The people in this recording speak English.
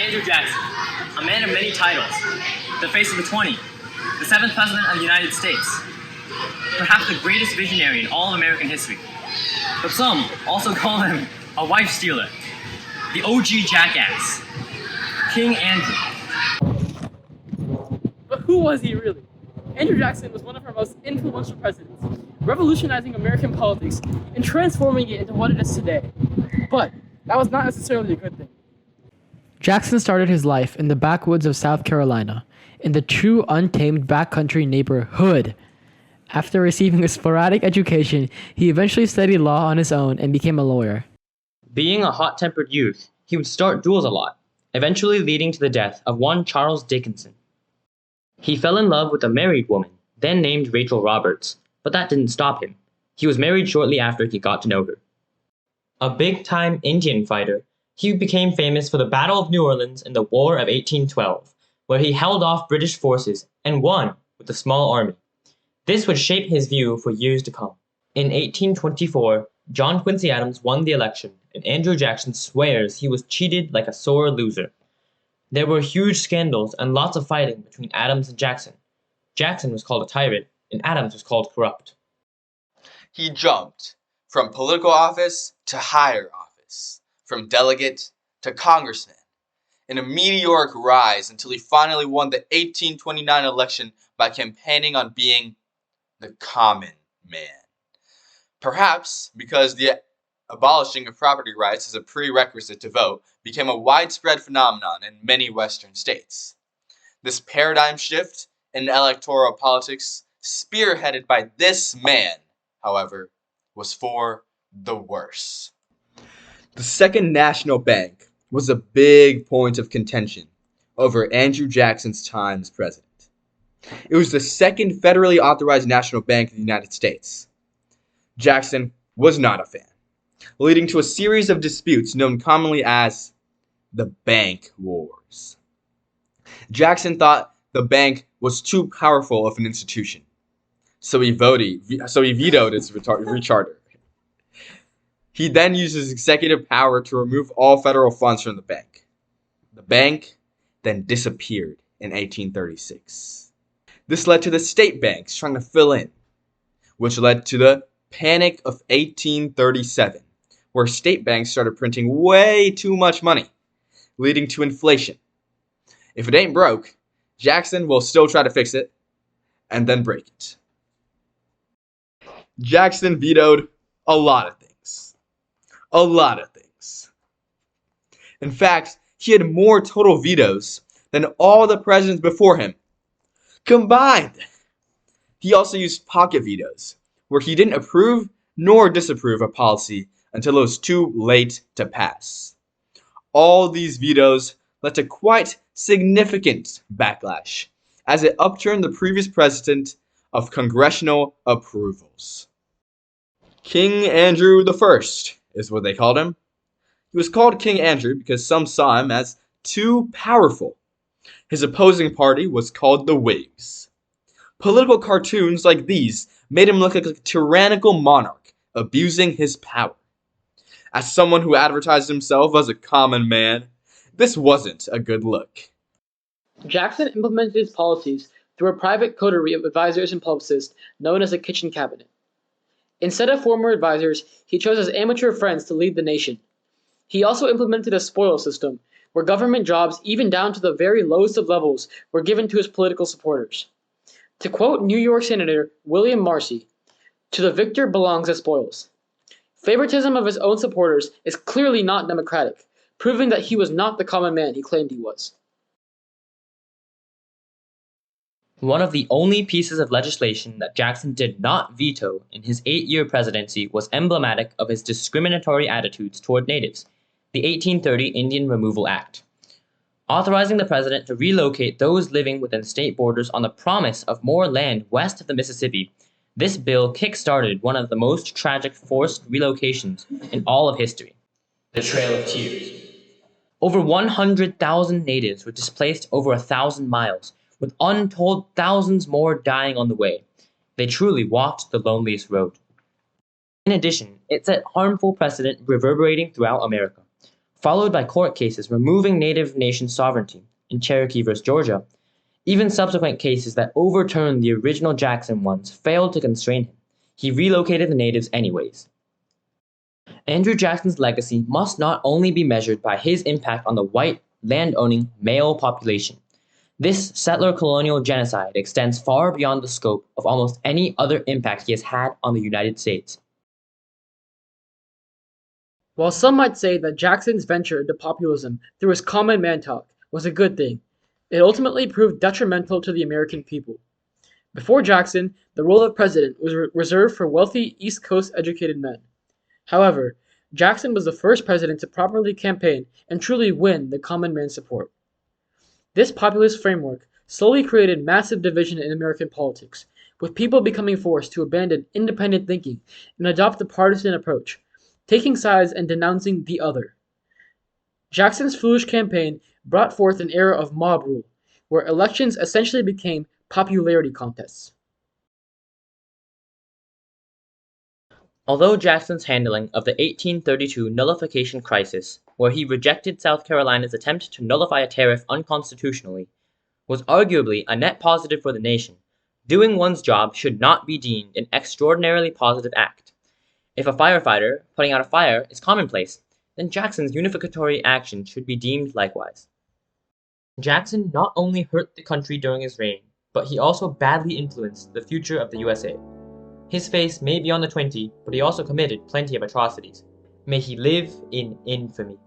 Andrew Jackson, a man of many titles, the face of the 20, the 7th President of the United States, perhaps the greatest visionary in all of American history. But some also call him a wife stealer, the OG jackass, King Andrew. But who was he really? Andrew Jackson was one of our most influential presidents, revolutionizing American politics and transforming it into what it is today. But that was not necessarily a good thing. Jackson started his life in the backwoods of South Carolina, in the true untamed backcountry neighborhood. After receiving a sporadic education, he eventually studied law on his own and became a lawyer. Being a hot-tempered youth, he would start duels a lot, eventually leading to the death of one Charles Dickinson. He fell in love with a married woman, then named Rachel Roberts, but that didn't stop him. He was married shortly after he got to know her. A big-time Indian fighter, he became famous for the Battle of New Orleans in the War of 1812, where he held off British forces and won with a small army. This would shape his view for years to come. In 1824, John Quincy Adams won the election, and Andrew Jackson swears he was cheated like a sore loser. There were huge scandals and lots of fighting between Adams and Jackson. Jackson was called a tyrant, and Adams was called corrupt. He jumped from political office to higher office, from delegate to congressman, in a meteoric rise until he finally won the 1829 election by campaigning on being the common man. Perhaps because the abolishing of property rights as a prerequisite to vote became a widespread phenomenon in many Western states. This paradigm shift in electoral politics, spearheaded by this man, however, was for the worse. The Second National Bank was a big point of contention over Andrew Jackson's time as president. It was the second federally authorized national bank in the United States. Jackson was not a fan, leading to a series of disputes known commonly as the Bank Wars. Jackson thought the bank was too powerful of an institution, so he vetoed its recharter. He then used his executive power to remove all federal funds from the bank. The bank then disappeared in 1836. This led to the state banks trying to fill in, which led to the Panic of 1837, where state banks started printing way too much money, leading to inflation. If it ain't broke, Jackson will still try to fix it, and then break it. Jackson vetoed a lot of things. A lot of things. In fact, he had more total vetoes than all the presidents before him combined. He also used pocket vetoes, where he didn't approve nor disapprove a policy until it was too late to pass. All these vetoes led to quite significant backlash, as it upturned the previous precedent of congressional approvals. King Andrew I is what they called him. He was called King Andrew because some saw him as too powerful. His opposing party was called the Whigs. Political cartoons like these made him look like a tyrannical monarch, abusing his power. As someone who advertised himself as a common man, this wasn't a good look. Jackson implemented his policies through a private coterie of advisors and publicists known as a kitchen cabinet. Instead of former advisors, he chose his amateur friends to lead the nation. He also implemented a spoil system, where government jobs, even down to the very lowest of levels, were given to his political supporters. To quote New York Senator William Marcy, "To the victor belongs the spoils." Favoritism of his own supporters is clearly not democratic, proving that he was not the common man he claimed he was. One of the only pieces of legislation that Jackson did not veto in his 8-year presidency was emblematic of his discriminatory attitudes toward natives, the 1830 Indian Removal Act. Authorizing the president to relocate those living within state borders on the promise of more land west of the Mississippi, this bill kick-started one of the most tragic forced relocations in all of history, the Trail of Tears. Over 100,000 natives were displaced over 1,000 miles, with untold thousands more dying on the way. They truly walked the loneliest road. In addition, it set harmful precedent reverberating throughout America. followed by court cases removing Native nation sovereignty in Cherokee vs. Georgia. Even subsequent cases that overturned the original Jackson ones failed to constrain him. He relocated the natives anyways. Andrew Jackson's legacy must not only be measured by his impact on the white, land-owning, male population. This settler colonial genocide extends far beyond the scope of almost any other impact he has had on the United States. While some might say that Jackson's venture into populism through his common man talk was a good thing, it ultimately proved detrimental to the American people. Before Jackson, the role of president was reserved for wealthy East Coast educated men. However, Jackson was the first president to properly campaign and truly win the common man's support. This populist framework slowly created massive division in American politics, with people becoming forced to abandon independent thinking and adopt a partisan approach, taking sides and denouncing the other. Jackson's foolish campaign brought forth an era of mob rule, where elections essentially became popularity contests. Although Jackson's handling of the 1832 nullification crisis, where he rejected South Carolina's attempt to nullify a tariff unconstitutionally, was arguably a net positive for the nation, doing one's job should not be deemed an extraordinarily positive act. If a firefighter putting out a fire is commonplace, then Jackson's unificatory action should be deemed likewise. Jackson not only hurt the country during his reign, but he also badly influenced the future of the USA. His face may be on the 20, but he also committed plenty of atrocities. May he live in infamy.